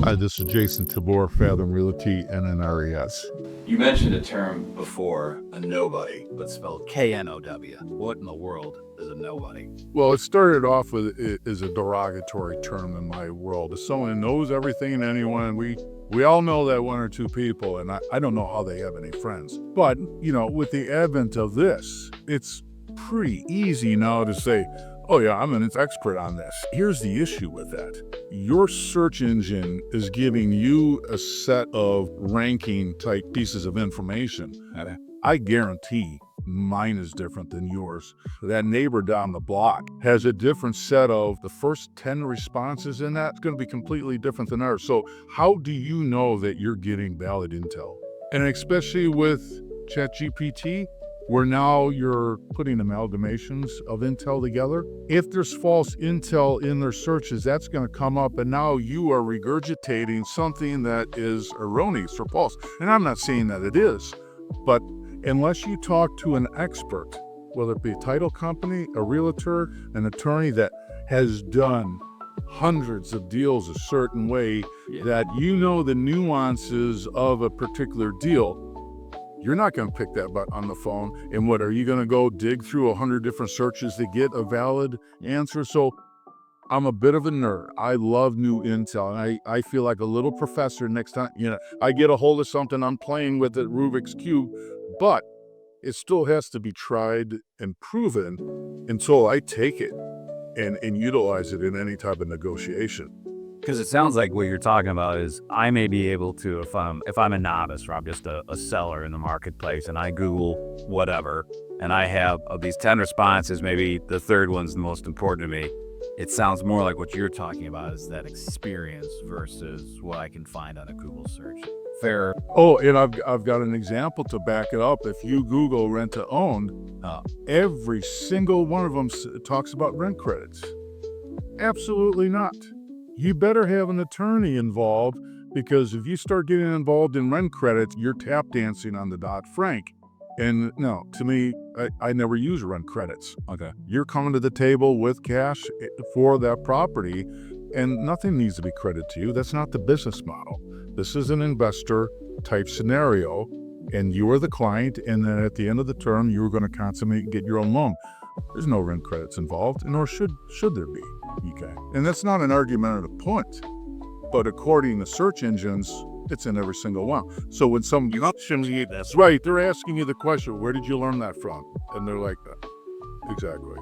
Hi, this is Jason Tabor, Fathom Realty, NNRES. You mentioned a term before, a nobody, but spelled K-N-O-W. What in the world is a nobody? Well, it started off with it is a derogatory term in my world. It's someone who knows everything and anyone. We all know that one or two people, and I don't know how they have any friends. But, with the advent of this, it's pretty easy now to say, oh yeah, I'm an expert on this. Here's the issue with that. Your search engine is giving you a set of ranking type pieces of information. I guarantee mine is different than yours. That neighbor down the block has a different set of the first 10 responses in that. It's going to be completely different than ours. So how do you know that you're getting valid intel? And especially with ChatGPT, where now you're putting amalgamations of intel together. If there's false intel in their searches, that's going to come up, and now you are regurgitating something that is erroneous or false. And I'm not saying that it is, but unless you talk to an expert, whether it be a title company, a realtor, an attorney that has done hundreds of deals a certain way, that you know the nuances of a particular deal, you're not going to pick that up on the phone. And what, are you going to go dig through 100 different searches to get a valid answer? So I'm a bit of a nerd. I love new intel. And I feel like a little professor next time, I get a hold of something, I'm playing with it, Rubik's Cube, but it still has to be tried and proven until I take it and utilize it in any type of negotiation. Because it sounds like what you're talking about is I may be able to, if I'm a novice or I'm just a seller in the marketplace and I Google whatever, and I have of these 10 responses, maybe the third one's the most important to me. It sounds more like what you're talking about is that experience versus what I can find on a Google search. Fair. Oh, and I've got an example to back it up. If you Google rent to own, every single one of them talks about rent credits. Absolutely not. You better have an attorney involved, because if you start getting involved in rent credits, you're tap dancing on the Dodd-Frank. And no, to me, I never use rent credits. Okay. You're coming to the table with cash for that property, and nothing needs to be credited to you. That's not the business model. This is an investor type scenario, and you are the client, and then at the end of the term, you're going to consummate and get your own loan. There's no rent credits involved, nor should there be. Okay. And that's not an argumentative point, but according to search engines, it's in every single one. So when somebody questions you, that's right, they're asking you the question, where did you learn that from? And they're like, exactly.